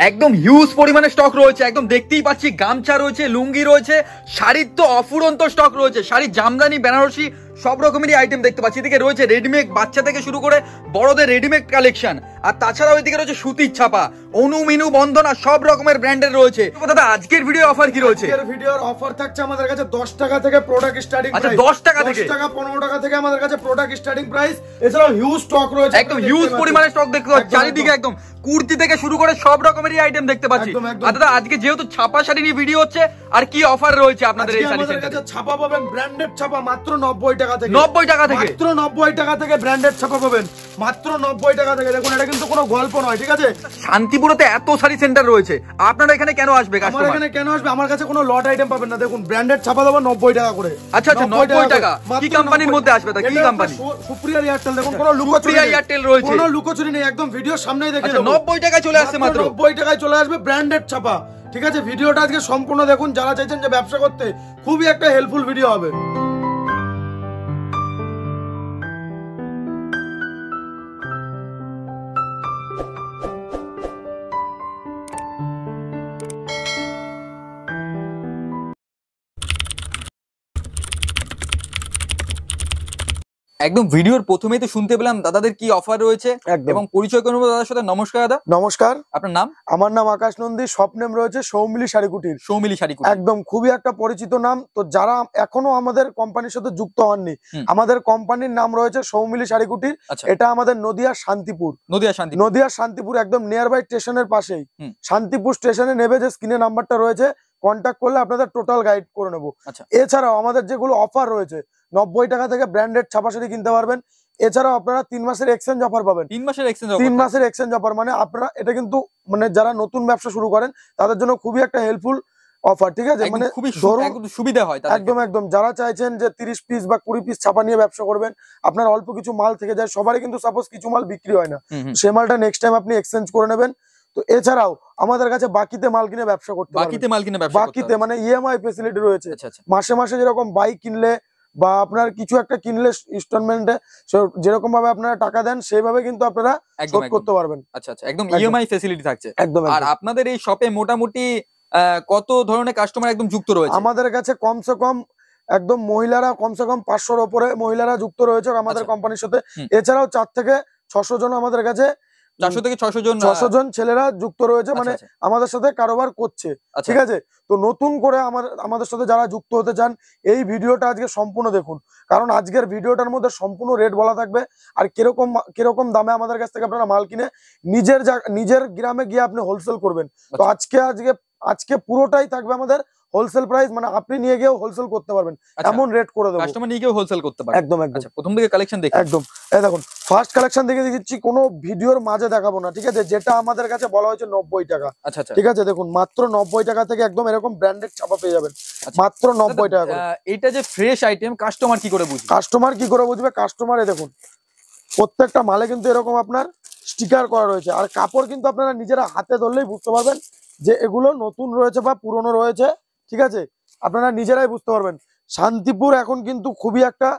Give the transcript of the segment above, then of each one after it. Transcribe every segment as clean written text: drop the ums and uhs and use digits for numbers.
একদম হিউজ পরিমাণে স্টক রয়েছে, একদম দেখতেই পাচ্ছি গামছা রয়েছে, লুঙ্গি রয়েছে, শাড়ির তো অফুরন্ত স্টক রয়েছে, শাড়ির জামদানি, বেনারসি সব রকমেরই আইটেম দেখতে পাচ্ছি। এদিকে রয়েছে রেডিমেড, বাচ্চা থেকে শুরু করে বড়দের রেডিমেড কালেকশন, আর তাছাড়াও এদিকে রয়েছে সুতির ছাপা, অনু মিনু, বন্ধনা সব রকমের ব্র্যান্ডের রয়েছে। দাদা আজকের ভিডিও অফার কি রয়েছে? আজকের ভিডিওর অফার থাকছে আমাদের কাছে 10 টাকা থেকে প্রোডাক্ট স্টার্টিং প্রাইস। আচ্ছা 10 টাকা থেকে 10 টাকা 15 টাকা থেকে আমাদের কাছে প্রোডাক্ট স্টার্টিং প্রাইস। এছাড়াও হিউজ স্টক রয়েছে, একদম হিউজ পরিমাণে স্টক দেখতে পাচ্ছি চারিদিকে, একদম কুর্তি থেকে শুরু করে সব রকমেরই আইটেম দেখতে পাচ্ছি। আর দাদা আজকে যেহেতু ছাপা শাড়ি নিয়ে ভিডিও হচ্ছে, আর কি অফার রয়েছে আপনাদের এই শাড়ি সেন্টারে? আমাদের কাছে ছাপা পাবেন ব্র্যান্ডেড ছাপা মাত্র 90 টাকা থেকে। 90 টাকা থেকে, মাত্র 90 টাকা থেকে ব্র্যান্ডেড ছাপা পাবেন মাত্র 90 টাকা থেকে। দেখুন এটা কিন্তু কোনো গল্প নয়, ঠিক আছে? শান্তিপুরতে এত শাড়ি সেন্টার রয়েছে, আপনারা এখানে কেন আসবে কাস্টমার? আমার এখানে কেন আসবে? আমার কাছে কোনো লট আইটেম পাবেন না। দেখুন ব্র্যান্ডেড ছাপা দেবো 90 টাকা করে। আচ্ছা আচ্ছা 90 টাকা। কি কোম্পানির মধ্যে আসবে? তা কি কোম্পানি? সুপ্রিয়া এয়ারটেল। দেখুন কোনো লুকোচুরি, সুপ্রিয়া এয়ারটেল রয়েছে, কোনো লুকোচুরি নেই, একদম ভিডিওর সামনেই দেখে দেবো। 90 টাকায় চলে আসছে, মাত্র 90 টাকায় চলে আসবে ব্র্যান্ডেড ছাপা, ঠিক আছে? ভিডিওটা আজকে সম্পূর্ণ দেখুন, যারা চাইছেন যে ব্যবসা করতে খুবই একটা হেল্পফুল ভিডিও হবে। একদম ভিডিওর প্রথমেই তো শুনতে পেলাম দাদাদের কি অফার রয়েছে, এবং পরিচয় করে নেবো দাদার সাথে। নমস্কার দাদা। নমস্কার। আপনার নাম? আমার নাম আকাশ নন্দী, শপ নেম রয়েছে সৌমিলি শাড়ি কুটির। সৌমিলি শাড়ি কুটির, একদম খুবই একটা পরিচিত নাম। তো যারা এখনো আমাদের কোম্পানির সাথে যুক্ত হননি, আমাদের কোম্পানির নাম রয়েছে সৌমিলি শাড়ি কুটির। এটা আমাদের নদিয়ার শান্তিপুর, নদিয়ার শান্তিপুর একদম নিয়ার বাই স্টেশনের পাশেই। শান্তিপুর স্টেশনে নেবে যে স্ক্রিনে নাম্বারটা রয়েছে, কন্ট্যাক্ট করলে আপনাদের টোটাল গাইড করে নেবো। এছাড়াও আমাদের যেগুলো অফার রয়েছে, 90 টাকা থেকে ব্র্যান্ডেড ছাপা শাড়ি কিনতে পারবেন। এছাড়াও আপনারা 3 মাসের এক্সচেঞ্জ অফার পাবেন। 3 মাসের এক্সচেঞ্জ অফার মানে আপনারা, এটা কিন্তু মানে যারা নতুন ব্যবসা শুরু করেন তাদের জন্য খুবই একটা হেল্পফুল অফার, ঠিক আছে? মানে খুবই সুবিধা হয়। একদম যারা চাইছেন যে 30 পিস বা 20 পিস ছাপা নিয়ে ব্যবসা করবেন, আপনার অল্প কিছু মাল থেকে যায়, সবারই কিন্তু সাপোজ কিছু মাল বিক্রি হয় না, সেই মালটা নেক্সট টাইম আপনি এক্সচেঞ্জ করে নেবেন। তো এছাড়াও আমাদের কাছে বাকিতে মাল কিনে ব্যবসা করতে পারবেন। বাকিতে মানে ইএমআই ফ্যাসিলিটি রয়েছে। মাসে মাসে যেরকম বাইক কিনলে বা আপনার কিছু একটা কিনলে ইনস্টলমেন্টে যেরকম ভাবে আপনারা টাকা দেন, সেইভাবে কিন্তু আপনারা শোধ করতে পারবেন। আচ্ছা আচ্ছা, একদম ইএমআই ফ্যাসিলিটি থাকছে। আর আপনাদের এই শপে মোটামুটি কত ধরনের কাস্টমার একদম যুক্ত রয়েছে? আমাদের কাছে কমসে কম একদম মহিলারা কমসে কম 500-র উপরে মহিলারা যুক্ত রয়েছে আমাদের কোম্পানির সাথে। এছাড়াও 4 থেকে 600 জন আমাদের কাছে, 400 থেকে 600 জন ছেলেরা যুক্ত রয়েছে, মানে আমাদের সাথে কারোবার করছে, ঠিক আছে? তো নতুন করে আমাদের সাথে যারা যুক্ত হতে চান, এই ভিডিওটা আজকে সম্পূর্ণ দেখুন, কারণ আজকের ভিডিওটার মধ্যে সম্পূর্ণ রেট বলা থাকবে, আর কিরকম দামে আমাদের কাছ থেকে আপনারা মাল কিনে নিজের গ্রামে গিয়ে আপনি হোলসেল করবেন। তো আজকে পুরোটাই থাকবে আমাদের হোলসেল প্রাইস, মানে আপনি নিয়ে গিয়েও হোলসেল করতে পারবেন, এমন রেট করে দেবো। কাস্টমার নিয়ে গিয়েও হোলসেল করতে পারবে। একদম। আচ্ছা, প্রথম দিকে কালেকশন দেখি। একদম এই দেখুন, ফার্স্ট কালেকশন দেখে দিচ্ছি, কোনো ভিডিওর মাঝে দেখাবো না, ঠিক আছে? যেটা আমাদের কাছে বলা হয়েছে 90 টাকা। আচ্ছা আচ্ছা, ঠিক আছে? দেখুন মাত্র 90 টাকা থেকে একদম এরকম ব্র্যান্ডেড ছাপা পেয়ে যাবেন, মাত্র 90 টাকা করে। এটা যে ফ্রেশ আইটেম, কাস্টমার কি করে বুঝবে? কাস্টমারে দেখুন প্রত্যেকটা মালে কিন্তু এরকম আপনার স্টিকার করা রয়েছে, আর কাপড় কিন্তু আপনারা নিজেরা হাতে ধরলেই বুঝতে পারবেন যে এগুলো নতুন রয়েছে বা পুরনো রয়েছে, ঠিক আছে? আপনারা নিজেরাই বুঝতে পারবেন। শান্তিপুর এখন কিন্তু খুবই একটা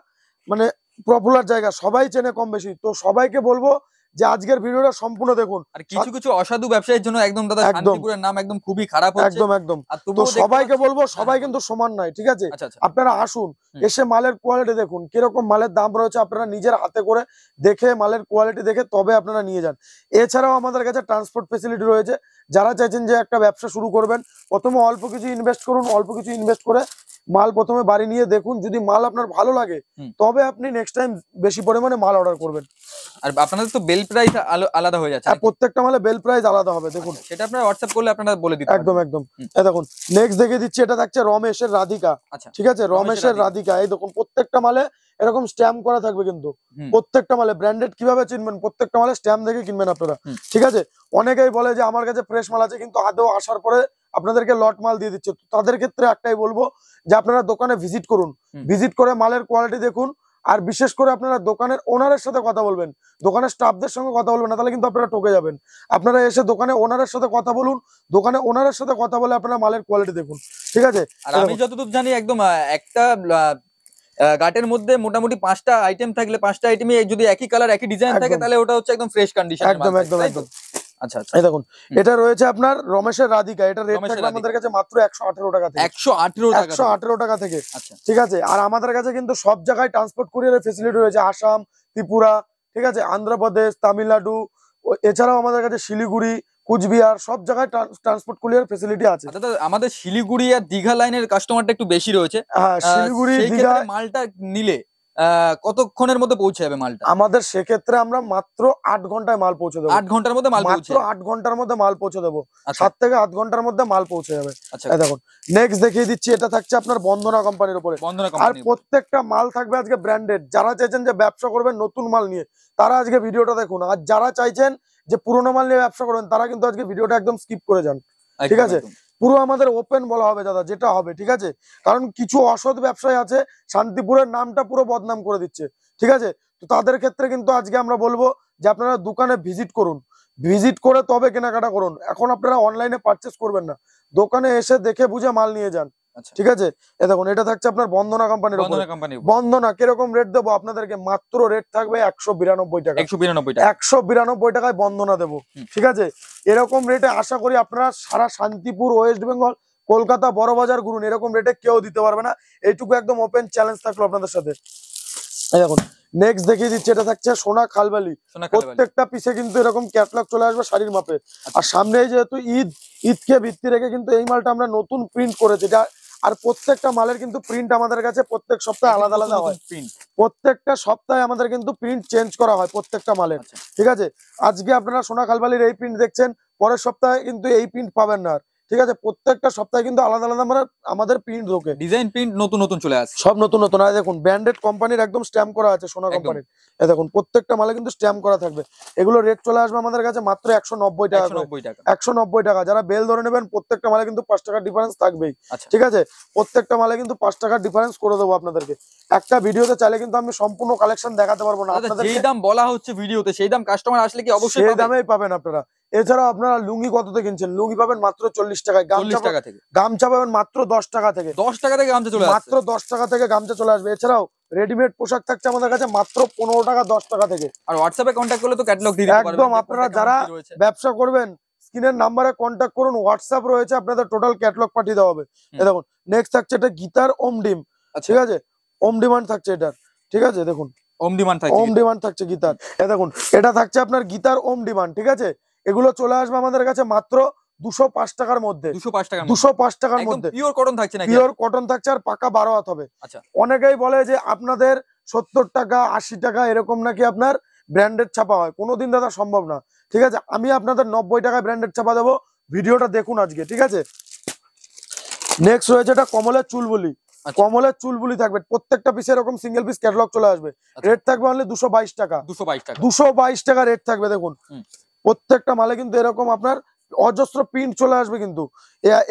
মানে পপুলার জায়গা, সবাই চেনে কম বেশি। তো সবাইকে বলবো যে আজকের ভিডিওটা সম্পূর্ণ দেখুন। আর কিছু অসাধু ব্যবসায়ীর জন্য একদম দাদা শান্তিপুরের নাম একদম খুবই খারাপ হচ্ছে। একদম। তো সবাইকে বলবো, সবাই কিন্তু সমান নয়, ঠিক আছে? আপনারা আসুন, এসে মালের কোয়ালিটি দেখুন, কিরকম মালের দাম রয়েছে, আপনারা নিজের হাতে করে দেখে মালের কোয়ালিটি দেখে তবে আপনারা নিয়ে যান। এছাড়াও আমাদের কাছে ট্রান্সপোর্ট ফেসিলিটি রয়েছে। যারা চাইছেন যে একটা ব্যবসা শুরু করবেন, প্রথমে অল্প কিছু ইনভেস্ট করুন, অল্প কিছু ইনভেস্ট করে মাল প্রথমে বাড়ি নিয়ে দেখুন, যদি মাল আপনার ভালো লাগে তবে আপনি নেক্সট টাইম বেশি পরিমাণে মাল অর্ডার করবেন। আর আপনাদের তো বেল প্রাইস আলাদা হয়ে যাচ্ছে, প্রত্যেকটা মালে বেল প্রাইস আলাদা হবে। দেখুন সেটা আপনারা হোয়াটসঅ্যাপ করলে আপনারা বলে দিতে। একদম। এই দেখুন নেক্সট দেখে দিচ্ছি, এটা থাকছে রমেশের রাধিকা। ঠিক আছে? রমেশের রাধিকা। এই দেখুন প্রত্যেকটা মালে এরকম স্ট্যাম্প করা থাকবে, কিন্তু প্রত্যেকটা মালে ব্র্যান্ডেড কিভাবে চিনবেন, প্রত্যেকটা মালে স্ট্যাম্প দেখে কিনবেন আপনারা, ঠিক আছে? অনেকেই বলে যে আমার কাছে ফ্রেশ মাল আছে, কিন্তু আদৌ আসার পরে আপনাদেরকে লট মাল দিয়ে দিচ্ছে। তাদের ক্ষেত্রে একটাই বলবো যে আপনারা দোকানে ভিজিট করুন, ভিজিট করে মালের কোয়ালিটি দেখুন, আর বিশেষ করে আপনারা দোকানের ওনারের সাথে কথা বলবেন, দোকানের স্টাফদের সঙ্গে কথা বলবেন না, তাহলে কিন্তু আপনারা ঠকে যাবেন। আপনারা এসে দোকানে ওনারের সাথে কথা বলুন, দোকানে ওনারের সাথে কথা বলে আপনারা মালের কোয়ালিটি দেখুন, ঠিক আছে? আর আমি যতদূর জানি একদম একটা গাটের মধ্যে মোটামুটি 5টা আইটেম থাকলে 5টা আইটেমই যদি একই কালার একই ডিজাইন থাকে, তাহলে ওটা হচ্ছে একদম ফ্রেশ কন্ডিশন। একদম। আচ্ছা আচ্ছা, এই দেখুন এটা রয়েছে আপনার রমেশের রাধিকা, এটা রেট থাকবে আমাদের কাছে মাত্র 118 টাকা থেকে। 118 টাকা থেকে, ঠিক আছে। আর আমাদের কাছে কিন্তু সব জায়গায় ট্রান্সপোর্ট কুরিয়ারের ফেসিলিটি রয়েছে, আসাম, ত্রিপুরা, ঠিক আছে, আন্ধ্রপ্রদেশ, তামিলনাড়ু, এছাড়াও আমাদের কাছে শিলিগুড়ি, কুচবিহার, সব জায়গায় ট্রান্সপোর্ট কুরিয়ার ফেসিলিটি আছে। আমাদের শিলিগুড়ি আর দীঘা লাইনের কাস্টমারটা একটু বেশি রয়েছে। হ্যাঁ, শিলিগুড়ি দীঘা মালটা নিলে কতক্ষণের মধ্যে পৌঁছে যাবে মালটা? আমাদের সেক্ষেত্রে আমরা মাত্র 8 ঘন্টায় মাল পৌঁছে দেবো। 8 ঘন্টার মধ্যে মাল মাত্র 8 ঘন্টার মধ্যে মাল পৌঁছে দেবো। 7 থেকে 8 ঘন্টার মধ্যে মাল পৌঁছে যাবে। দেখুন নেক্সট দেখিয়ে দিচ্ছি, এটা থাকছে আপনার বন্দনা কোম্পানির উপরে। আর প্রত্যেকটা মাল থাকবে আজকে ব্র্যান্ডেড। যারা চাইছেন যে ব্যবসা করবেন নতুন মাল নিয়ে, তারা আজকে ভিডিওটা দেখুন। আর যারা চাইছেন যে পুরোনো মাল নিয়ে ব্যবসা করবেন, তারা কিন্তু আজকে ভিডিওটা একদম স্কিপ করে যান, ঠিক আছে। পুরো আমাদের ওপেন বলা হবে দাদা, যেটা হবে, ঠিক আছে। কারণ কিছু অসৎ ব্যবসায়ী আছে, শান্তিপুরের নামটা পুরো বদনাম করে দিচ্ছে, ঠিক আছে। তো তাদের ক্ষেত্রে কিন্তু আজকে আমরা বলবো যে আপনারা দোকানে ভিজিট করুন, ভিজিট করে তবে কেনাকাটা করুন। এখন আপনারা অনলাইনে পারচেস করবেন না, দোকানে এসে দেখে বুঝে মাল নিয়ে যান, ঠিক আছে। দেখুন এটা থাকছে আপনার বন্দনা কোম্পানির উপরে। বন্দনা কিরকম রেট দেবো আপনাদেরকে? মাত্র রেট থাকবে 192 টাকা। 192 টাকায় বন্দনা দেবো, ঠিক আছে। এরকম রেটে আশা করি আপনারা সারা শান্তিপুর, ওয়েস্ট বেঙ্গল, কলকাতা, বড় বাজার ঘুরুন, এরকম রেটে কেউ দিতে পারবে না। এইটুকু একদম ওপেন চ্যালেঞ্জ থাকলো আপনাদের সাথে। দেখুন নেক্সট দেখিয়ে দিচ্ছি, এটা থাকছে সোনা খালবালি। প্রত্যেকটা পিসে কিন্তু এরকম ক্যাটলগ চলে আসবে শাড়ির মাপে। আর সামনে যেহেতু ঈদকে ভিত্তি রেখে কিন্তু এই মালটা আমরা নতুন প্রিন্ট করেছি। আর প্রত্যেকটা মালের কিন্তু প্রিন্ট আমাদের কাছে প্রত্যেক সপ্তাহে আলাদা আলাদা হয়। প্রত্যেকটা সপ্তাহে আমাদের কিন্তু প্রিন্ট চেঞ্জ করা হয় প্রত্যেকটা মালের, ঠিক আছে। আজকে আপনারা সোনা খালবালির এই প্রিন্ট দেখছেন, পরের সপ্তাহে কিন্তু এই প্রিন্ট পাবেন না, ঠিক আছে। প্রত্যেকটা সপ্তাহে কিন্তু আলাদা আলাদা আমাদের প্রিন্ট ঢোকে, ডিজাইন প্রিন্ট নতুন নতুন চলে আসে, সব নতুন নতুন। আর দেখুন ব্র্যান্ডেড কোম্পানির একদম স্ট্যাম্প করা আছে সোনা কোম্পানির। দেখুন প্রত্যেকটা মালে কিন্তু স্ট্যাম্প করা থাকবে। এগুলো রেট চলে আসবে আমাদের কাছে মাত্র 190 টাকা। 190 টাকা। যারা বেল ধরে নেবেন প্রত্যেকটা মালে কিন্তু 5 টাকার ডিফারেন্স থাকবেই, ঠিক আছে। প্রত্যেকটা মালে কিন্তু 5 টাকার ডিফারেন্স করে দেবো আপনাদেরকে। একটা ভিডিওতে চাইলে কিন্তু আমি সম্পূর্ণ কালেকশন দেখাতে পারবো না। আপনাদের যেই দাম বলা হচ্ছে ভিডিওতে, সেই দাম কাস্টমার আসলে কি অবশ্যই সেই দামেই পাবেন আপনারা। এছাড়াও আপনারা লুঙ্গি কততে কিনছেন? লুঙ্গি পাবেন মাত্র 40 টাকায়। গামছা পাবেন মাত্র 10 টাকা থেকে। 10 টাকা থেকে গামছা চলে আসবে, মাত্র 10 টাকা থেকে গামছা চলে আসবে। এছাড়াও রেডিমেড পোশাক থাকছে আমাদের কাছে মাত্র 15 টাকা, 10 টাকা থেকে। আর হোয়াটসঅ্যাপে কন্ট্যাক্ট করলে তো ক্যাটালগ দিয়ে দিতে পারবেন। একদম, আপনারা যারা ব্যবসা করবেন স্ক্রিনের নাম্বারে কন্ট্যাক্ট করুন, হোয়াটসঅ্যাপ রয়েছে, আপনাদের টোটাল ক্যাটালগ পাঠিয়ে দেওয়া হবে। দেখুন নেক্সট থাকছে এটা গীতার ওম ডিম, ঠিক আছে। ওম ডিমান্ড থাকছে এটা, ঠিক আছে। দেখুন ওম ডিমান্ড থাকছে গীতার। দেখুন এটা থাকছে আপনার গীতার ওম ডিমান্ড, ঠিক আছে। এগুলো চলে আসবে আমাদের কাছে মাত্র 205 টাকার মধ্যে। 205 টাকার মধ্যে পিওর কটন থাকছে না? পিওর কটন থাকছে, আর পাকা 12 হাত হবে। অনেকেই বলে যে আপনাদের 70 টাকা 80 টাকা এরকম নাকি আপনার ব্র্যান্ডেড ছাপা হয়। কোনোদিন দাদা সম্ভব না, ঠিক আছে। আমি আপনাদের 90 টাকায় ব্র্যান্ডেড ছাপা দেবো। ভিডিওটা দেখুন আজকে, ঠিক আছে। নেক্সট রয়েছে এটা কমলের চুলবুলি। কমলের চুলবুলি থাকবে প্রত্যেকটা পিসে এরকম সিঙ্গেল পিস ক্যাটালগ চলে আসবে। রেট থাকবে অনলি 222 টাকা। 222 টাকা রেট থাকবে। দেখুন প্রত্যেকটা মালে কিন্তু এরকম আপনার অজস্র প্রিন্ট চলে আসবে। কিন্তু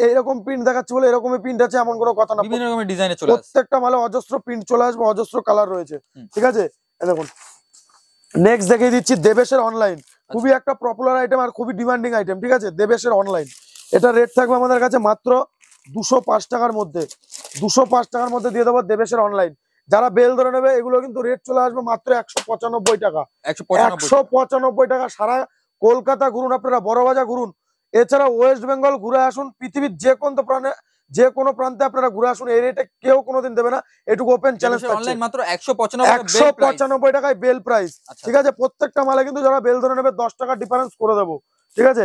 এরকম প্রিন্ট দেখাচ্ছি বলে এরকমই প্রিন্ট আছে এমন কোনো কথা না। বিভিন্ন রকমের ডিজাইনে চলে আসবে, প্রত্যেকটা মালে অজস্র প্রিন্ট চলে আসবে, অজস্র কালার রয়েছে, ঠিক আছে। দেখুন নেক্সট দেখিয়ে দিচ্ছি দেবেশের অনলাইন। খুবই একটা পপুলার আইটেম আর খুবই ডিমান্ডিং আইটেম, ঠিক আছে। দেবেশের অনলাইন, এটা রেট থাকবে আমাদের কাছে মাত্র 205 টাকার মধ্যে। 205 টাকার মধ্যে দিয়ে দেবো দেবেশের অনলাইন। যারা বেল ধরে নেবে এগুলো কিন্তু রেট চলে আসবে মাত্র 195 টাকা। 195 টাকা। সারা কলকাতা ঘুরুন, আপনারা বড় বাজার ঘুরুন, এছাড়া ওয়েস্ট বেঙ্গল ঘুরে আসুন, পৃথিবীর যে কোনো প্রান্তে আপনারা ঘুরে আসুন, এই রেটে কেউ কোনোদিন দেবে না। এটুকু ওপেন চ্যালেঞ্জ থাকছে। মাত্র 195 টাকায় বেল প্রাইস, ঠিক আছে। প্রত্যেকটা মালে কিন্তু যারা বেল ধরে নেবে 10 টাকা ডিফারেন্স করে দেবো, ঠিক আছে।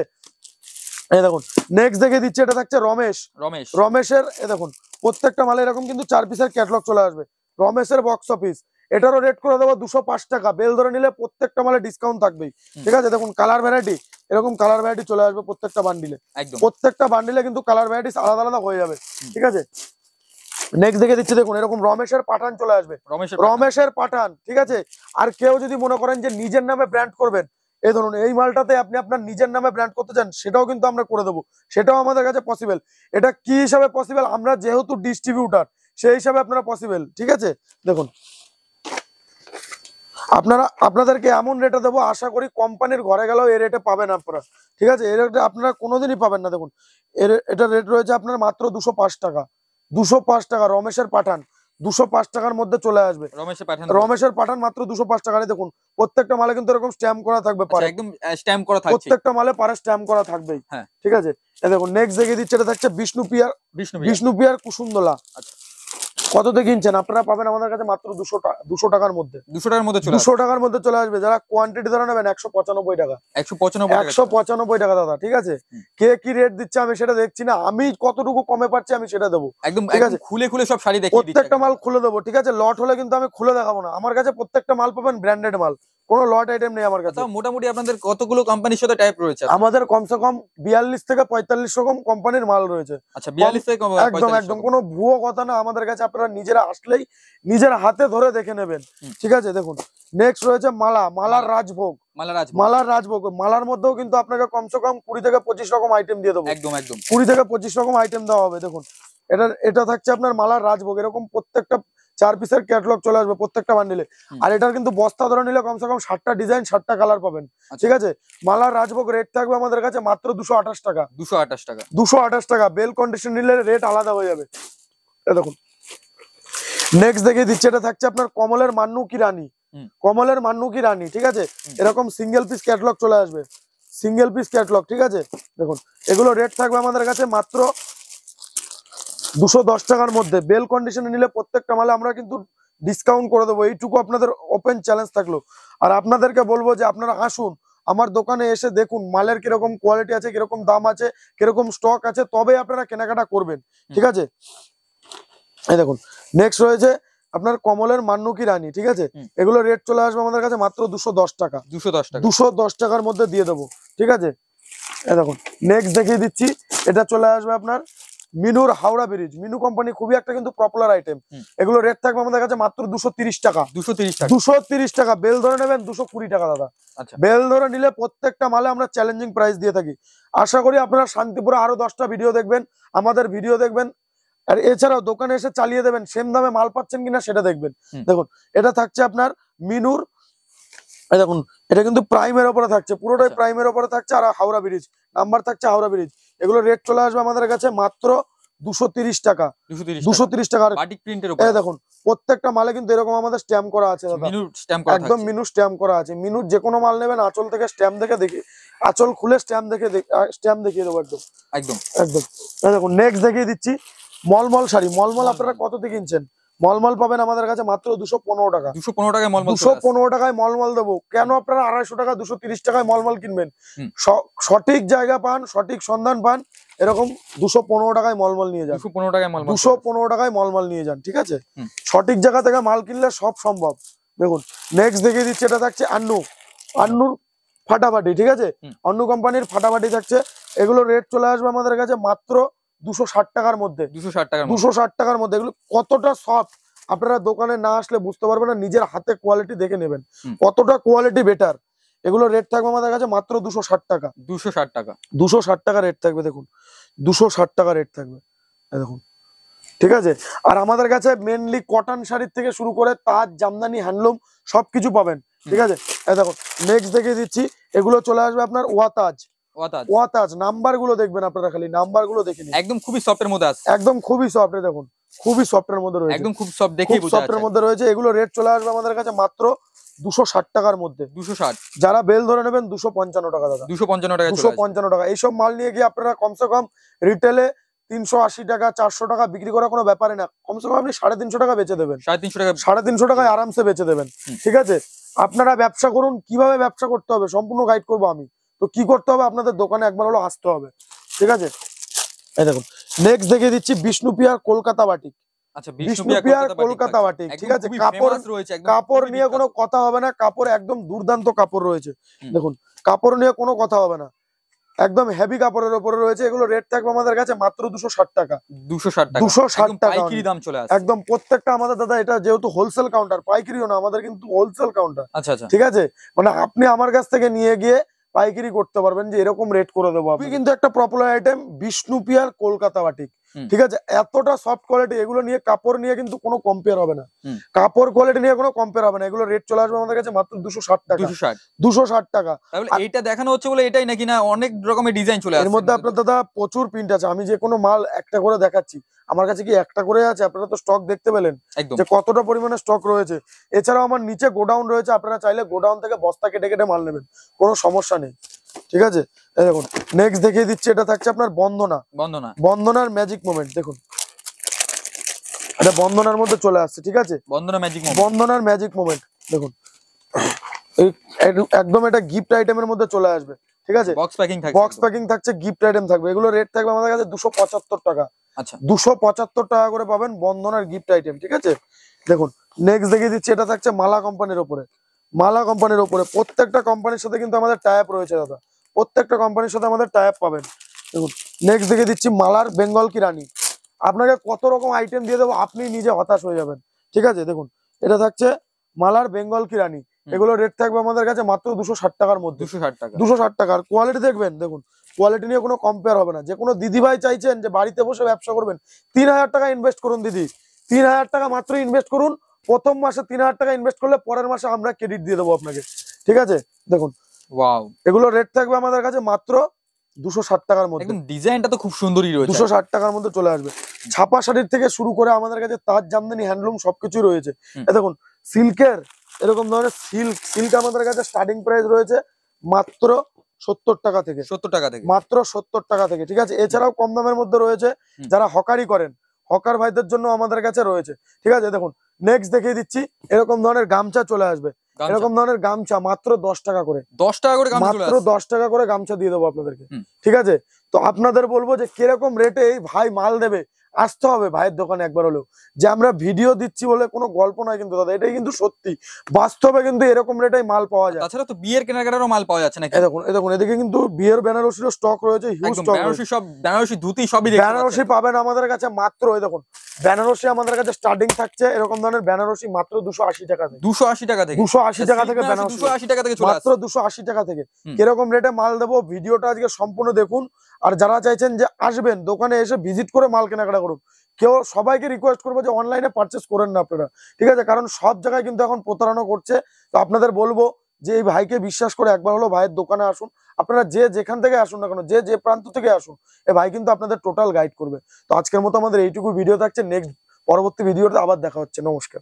এই দেখুন নেক্সট দেখে দিচ্ছি, এটা থাকছে রমেশের। দেখুন প্রত্যেকটা মালে এরকম কিন্তু 4 পিসের ক্যাটালগ চলে আসবে। রমেশের বক্স অফিস, এটারও রেট করে দেবো 205 টাকা। বেল ধরে নিলে প্রত্যেকটা মালে ডিসকাউন্ট থাকবেই, ঠিক আছে। দেখুন কালার ভ্যারাইটি, এরকম কালার ভ্যারাইটি চলে আসবে প্রত্যেকটা বান্ডিলে। প্রত্যেকটা বান্ডিলে কিন্তু কালার ভ্যারাইটি আলাদা আলাদা হয়ে যাবে, ঠিক আছে। নেক্সট দেখে দিচ্ছি, দেখুন এরকম রমেশের পাঠান চলে আসবে। রমেশের পাঠান, ঠিক আছে। আর কেউ যদি মনে করেন যে নিজের নামে ব্র্যান্ড করবেন, এই ধরুন এই মালটাতে আপনি আপনার নিজের নামে ব্র্যান্ড করতে চান, সেটাও কিন্তু আমরা করে দেবো, সেটাও আমাদের কাছে পসিবল। এটা কি হিসাবে পসিবল? আমরা যেহেতু ডিস্ট্রিবিউটার, সেই হিসাবে আপনারা পসিবল, ঠিক আছে। দেখুন আপনাদেরকে এমন রেটে দেবো, আশা করি কোম্পানির ঘরে গেলেও এই রেটে পাবেন আপনারা, ঠিক আছে। এই রেটে আপনারা কোনোদিনই পাবেন না। দেখুন এটা রেট রয়েছে আপনার মাত্র 205 টাকা। 205 টাকা রমেশের পাঠান। 205 টাকার মধ্যে চলে আসবে। রমেশের পাঠান মাত্র 205 টাকায়। দেখুন প্রত্যেকটা মালে কিন্তু এরকম স্ট্যাম্প করা থাকবে, একদম স্ট্যাম্প করা থাকবে, প্রত্যেকটা মালে পারে স্ট্যাম্প করা থাকবেই। ঠিক আছে, এই দেখুন নেক্সট দেখিয়ে দিচ্ছে, এটা থাকছে বিষ্ণুপ্রিয়ার কুসুমদোলা। কততে কিনছেন আপনারা? পাবেন আমাদের কাছে মাত্র 200 টাকার মধ্যে। 200 টাকার মধ্যে চলে আসবে। যারা কোয়ান্টিটি ধরে নেবেন 195 টাকা, 195 টাকা দাদা। ঠিক আছে, কে কি রেট দিচ্ছে আমি সেটা দেখছি না, আমি কতটুকু কমে পাচ্ছি আমি সেটা দেবো। একদম ঠিক আছে, খুলে খুলে সব শাড়ি দেখিয়ে দিচ্ছি, প্রত্যেকটা মাল খুলে দেবো। ঠিক আছে, লট হলে কিন্তু আমি খুলে দেখাবো না, আমার কাছে প্রত্যেকটা মাল পাবেন ব্র্যান্ডেড মাল, কোনো লট আইটেম নেই আমার কাছে। মোটামুটি আপনাদের কতগুলো কোম্পানির সাথে টাইপ রয়েছে? আমাদের কমসে কম 42 থেকে 45 রকম কোম্পানির মাল রয়েছে। আচ্ছা, 42 থেকে একদম কোনো ভুয়ো কথা না আমাদের কাছে, আপনারা নিজেরা আসলেই নিজের হাতে ধরে দেখে নেবেন। ঠিক আছে, দেখুন নেক্সট রয়েছে মালার রাজভোগ। মালার মধ্যেও কিন্তু আপনাকে কমসে কম 20 থেকে 25 রকম আইটেম দিয়ে দেবো। একদম 20 থেকে 25 রকম আইটেম দেওয়া হবে। দেখুন এটা থাকছে আপনার মালার রাজভোগ, এরকম প্রত্যেকটা 4 পিসের ক্যাটালগ চলে আসবে প্রত্যেকটা বান্ডিলে। আর এটার কিন্তু বস্তা ধরে নিলে কমসে কম 60টা ডিজাইন 60টা কালার পাবেন। ঠিক আছে, মালার রাজভোগ রেট থাকবে আমাদের কাছে মাত্র 228 টাকা। 228 টাকা। বেল কন্ডিশন নিলে রেট আলাদা হয়ে যাবে। দেখুন নেক্সট দেখিয়ে দিচ্ছে, এটা থাকছে আপনার কমলের মান্নু কি রানী। ঠিক আছে, এরকম সিঙ্গেল পিস ক্যাটালগ চলে আসবে, সিঙ্গেল পিস ক্যাটালগ। ঠিক আছে, দেখুন এগুলো রেট থাকবে আমাদের কাছে মাত্র 210 টাকার মধ্যে। বেল কন্ডিশনে নিলে প্রত্যেকটা মালে আমরা কিন্তু ডিসকাউন্ট করে দেবো, এইটুকু আপনাদের ওপেন চ্যালেঞ্জ থাকলো। আর আপনাদেরকে বলবো যে আপনারা আসুন আমার দোকানে এসে দেখুন মালের কিরকম কোয়ালিটি আছে, কিরকম দাম আছে, কিরকম স্টক আছে, তবে আপনারা কেনাকাটা করবেন। ঠিক আছে, এই দেখুন নেক্সট রয়েছে আপনার কমলের মান্নু কি রানী। ঠিক আছে, এগুলো রেট চলে আসবে আমাদের কাছে মাত্র 210 টাকা। 210 টাকার মধ্যে দিয়ে দেবো। ঠিক আছে, এই দেখুন নেক্সট দেখিয়ে দিচ্ছি, এটা চলে আসবে আপনার মিনুর হাওড়া ব্রিজ। মিনু কোম্পানি খুবই একটা কিন্তু পপুলার আইটেম। এগুলো রেট থাকবে আমাদের কাছে মাত্র 230 টাকা। 230 টাকা। বেল ধরে নেবেন 220 টাকা দাদা। বেল ধরে নিলে প্রত্যেকটা মালে আমরা চ্যালেঞ্জিং প্রাইস দিয়ে থাকি। আশা করি আপনারা শান্তিপুরে আরো 10টা ভিডিও দেখবেন, আমাদের ভিডিও দেখবেন, আর এছাড়াও দোকানে এসে চালিয়ে দেবেন, সেম দামে মাল পাচ্ছেন কিনা সেটা দেখবেন। দেখুন এটা থাকছে আপনার মিনুর, দেখুন এটা কিন্তু প্রাইমের উপরে থাকছে, পুরোটাই প্রাইমের উপরে থাকছে, আর হাওড়া ব্রিজ নাম্বার থাকছে হাওড়া ব্রিজ। এগুলো রেট চলে আসবে আমাদের কাছে মাত্র 230 টাকা। 230 টাকা। দেখুন প্রত্যেকটা মালে কিন্তু এরকম আমাদের স্ট্যাম্প করা আছে দাদা, একদম মিনু স্ট্যাম্প করা আছে। মিনুর যে কোনো মাল নেবেন আঁচল থেকে স্ট্যাম্প দেখে আঁচল খুলে স্ট্যাম্প দেখিয়ে দেবো একদম একদম একদম। দেখুন নেক্সট দেখিয়ে দিচ্ছি মলমল শাড়ি। মলমল আপনারা কততে কিনছেন? মলমল পাবেন আমাদের কাছে মাত্র 215 টাকা। 215 টাকায় মলমল দেবো। কেন আপনারা 250 টাকা 230 টাকায় মলমল কিনবেন? সঠিক জায়গা পান, সঠিক সন্ধান পান, এরকম 215 টাকায় মলমল নিয়ে যান। 215 টাকায় মলমল নিয়ে যান। ঠিক আছে, সঠিক জায়গা থেকে মাল কিনলে সব সম্ভব। দেখুন নেক্সট দেখিয়ে দিচ্ছি, এটা থাকছে আন্নুর ফাটাফাটি। ঠিক আছে, আন্নু কোম্পানির ফাটাফাটি থাকছে। এগুলো রেট চলে আসবে আমাদের কাছে মাত্র 260 টাকার মধ্যে। 260 টাকার মধ্যে। এগুলো কতটা সফট আপনারা দোকানে না আসলে বুঝতে পারবেন না, নিজের হাতে কোয়ালিটি দেখে নেবেন কতটা কোয়ালিটি বেটার। এগুলো রেট থাকবে আমাদের কাছে মাত্র 260 টাকা। 260 টাকা রেট থাকবে। দেখুন 260 টাকা রেট থাকবে। দেখুন ঠিক আছে, আর আমাদের কাছে মেনলি কটন শাড়ির থেকে শুরু করে তাঁত, জামদানি, হ্যান্ডলুম সবকিছু পাবেন। ঠিক আছে, দেখুন নেক্সট দেখিয়ে দিচ্ছি, এগুলো চলে আসবে আপনার ওয়াতাজ। নাম্বার গুলো দেখবেন আপনারা, খালি নাম্বার গুলো দেখে নিন, একদম খুবই সফটের মধ্যে আছে, একদম খুবই সফট। দেখুন খুবই সফটের মধ্যে রয়েছে, একদম খুব সফট, দেখেই বোঝা যাচ্ছে সফটের মধ্যে রয়েছে। এগুলো রেট চলে আসবে আমাদের কাছে মাত্র 260 টাকার মধ্যে। 260। যারা বেল ধরে নেবেন 255 টাকা দাদা। 255 টাকা। এইসব মাল নিয়ে গিয়ে আপনারা কমসে কম রিটেলে 380 টাকা 400 টাকা বিক্রি করা কোনো ব্যাপারে না। কমসে কম আপনি 350 টাকা বেচে দেবেন। 350 টাকায় আরামসে বেচে দেবেন। ঠিক আছে, আপনারা ব্যবসা করুন, কিভাবে ব্যবসা করতে হবে সম্পূর্ণ গাইড করবো আমি। তো কি করতে হবে, আপনাদের দোকানে একবার হলো আসতে হবে। ঠিক আছে, এই দেখুন নেক্সট দেখিয়ে দিচ্ছি বিষ্ণুপ্রিয়ার কলকাতা বাটিক। আচ্ছা, বিষ্ণুপ্রিয়ার কলকাতা বাটিক। ঠিক আছে, কাপড় নিয়ে কোনো কথা হবে না, কাপড় একদম দুর্দান্ত কাপড় রয়েছে। দেখুন কাপড় নিয়ে কোনো কথা হবে না, একদম হেভি কাপড়ের উপরে রয়েছে। এগুলো রেট থাকবে আমাদের কাছে মাত্র 260 টাকা। 260 টাকা দাম চলে আসে একদম প্রত্যেকটা। আমাদের দাদা এটা যেহেতু হোলসেল কাউন্টার, পাইকারিও না, আমাদের কিন্তু হোলসেল কাউন্টার। আচ্ছা, ঠিক আছে, মানে আপনি আমার কাছ থেকে নিয়ে গিয়ে পাইকারি করতে পারবেন, যে এরকম রেট করে দেবো। আপনি কিন্তু একটা পপুলার আইটেম বিষ্ণুপ্রিয়ার কলকাতা বাটিক। ঠিক আছে, এতটা সফট কোয়ালিটি, এগুলো নিয়ে কাপড় নিয়ে কিন্তু কোনো কম্পেয়ার হবে না, কাপড় কোয়ালিটি নিয়ে কোনো কম্পেয়ার হবে না। এগুলো রেট চলে আসবে আমাদের কাছে মাত্র 260 টাকা, 260 টাকা। তাহলে এইটা দেখানো হচ্ছে বলে এটাই নাকি, না অনেক রকমের ডিজাইন চলে আসছে এর মধ্যে? আপনার দাদা প্রচুর প্রিন্ট আছে, আমি যে কোনো মাল একটা করে দেখাচ্ছি, আমার কাছে কি একটা করে আছে? আপনারা তো স্টক দেখতে পেলেন যে কতটা পরিমাণে স্টক রয়েছে। এছাড়াও আমার নিচে গোডাউন রয়েছে, আপনারা চাইলে গোডাউন থেকে বস্তা কেটে কেটে মাল নেবেন, কোনো সমস্যা নেই। ঠিক আছে, এই দেখুন নেক্সট দেখিয়ে দিচ্ছি, এটা থাকছে আপনার বন্দনার ম্যাজিক মোমেন্ট। দেখুন এটা বন্দনার মধ্যে চলে আসছে, ঠিক আছে, বন্দনার ম্যাজিক মোমেন্ট। দেখুন একদম এটা গিফট আইটেমের মধ্যে চলে আসবে, ঠিক আছে, বক্স প্যাকিং থাকছে, গিফট আইটেম থাকবে। এগুলো রেট থাকবে আমাদের কাছে 275 টাকা। আচ্ছা, 275 টাকা করে পাবেন বন্দনার গিফট আইটেম, ঠিক আছে। দেখুন নেক্সট দেখিয়ে দিচ্ছি, এটা থাকছে মালা কোম্পানির উপরে। প্রত্যেকটা কোম্পানির সাথে কিন্তু আমাদের টাই আপ রয়েছে দাদা, প্রত্যেকটা কোম্পানির সাথে আমাদের টাই আপ পাবেন। দেখুন নেক্সট দেখিয়ে দিচ্ছি মালার বেঙ্গল কি রানী। আপনাকে কত রকম আইটেম দিয়ে দেবো, আপনি নিজে হতাশ হয়ে যাবেন, ঠিক আছে। দেখুন এটা থাকছে মালার বেঙ্গল কি রানী, এগুলো রেট থাকবে আমাদের কাছে মাত্র 260 টাকার মধ্যে। 260 টাকার কোয়ালিটি দেখবেন, দেখুন কোয়ালিটি নিয়ে কোনো কম্পেয়ার হবে না। যে কোনো দিদি ভাই চাইছেন যে বাড়িতে বসে ব্যবসা করবেন, 3000 টাকা ইনভেস্ট করুন দিদি, 3000 টাকা মাত্র ইনভেস্ট করুন। প্রথম মাসে 3000 টাকা ইনভেস্ট করলে পরের মাসে আমরা ক্রেডিট দিয়ে দেবো আপনাকে, ঠিক আছে। দেখুন ওয়াও, এগুলো রেট থাকবে আমাদের কাছে মাত্র 260 টাকার মধ্যে। ডিজাইনটা তো খুব সুন্দরই রয়েছে, 260 টাকার মধ্যে চলে আসবে। ছাপা শাড়ির থেকে শুরু করে আমাদের কাছে তাজ জামদানি হ্যান্ডলুম সবকিছু রয়েছে। দেখুন সিল্কের এরকম ধরনের সিল্ক আমাদের কাছে স্টার্টিং প্রাইস রয়েছে মাত্র 70 টাকা থেকে, মাত্র 70 টাকা থেকে, ঠিক আছে। এছাড়াও কম দামের মধ্যে রয়েছে যারা হকারি করেন, হকার ভাইদের জন্য আমাদের কাছে রয়েছে, ঠিক আছে। দেখুন নেক্সট দেখিয়ে দিচ্ছি, এরকম ধরনের গামছা চলে আসবে, এরকম ধরনের গামছা মাত্র 10 টাকা করে, মাত্র 10 টাকা করে গামছা দিয়ে দেবো আপনাদেরকে, ঠিক আছে। তো আপনাদের বলবো যে কিরকম রেটে এই ভাই মাল দেবে, আসতে হবে ভাইয়ের দোকানে একবার হলেও। যে আমরা ভিডিও দিচ্ছি বলে কোনো গল্প নয় কিন্তু দাদা, এটাই কিন্তু সত্যি, বাস্তবে কিন্তু এরকম রেটেই মাল পাওয়া যায়। তাছাড়া তো বিয়ের কেনাকাটারও মাল পাওয়া যাচ্ছে নাকি? দেখুন এদিকে কিন্তু বিয়ের বেনারসিরও স্টক রয়েছে, হিউজ স্টক, বেনারসি ধুতি সবই বেনারসি পাবেন আমাদের কাছে মাত্র। এই দেখুন বেনারসি আমাদের কাছে স্টার্টিং থাকছে এরকম ধরনের বেনারসি মাত্র 280 টাকা থেকে, 280 টাকা থেকে, 280 টাকা থেকে বেনারসি 280 টাকা থেকে মাত্র 280 টাকা থেকে। কিরকম রেটে মাল দেবো ভিডিওটা আজকে সম্পূর্ণ দেখুন। আর যারা চাইছেন যে আসবেন দোকানে এসে ভিজিট করে মাল কেনাকাটা করুন, সবাইকে রিকোয়েস্ট করবো যে অনলাইনে পারচেস করেন না আপনারা, ঠিক আছে, কারণ সব জায়গায় কিন্তু এখন প্রতারণা করছে। তো আপনাদের বলবো যে এই ভাইকে বিশ্বাস করে একবার হলো ভাইয়ের দোকানে আসুন। আপনারা যে যেখান থেকে আসুন না কেন, যে প্রান্ত থেকে আসুন, এই ভাই কিন্তু আপনাদের টোটাল গাইড করবে। তো আজকের মতো আমাদের এইটুকু ভিডিও থাকছে, নেক্সট পরবর্তী ভিডিওতে আবার দেখা হচ্ছে। নমস্কার।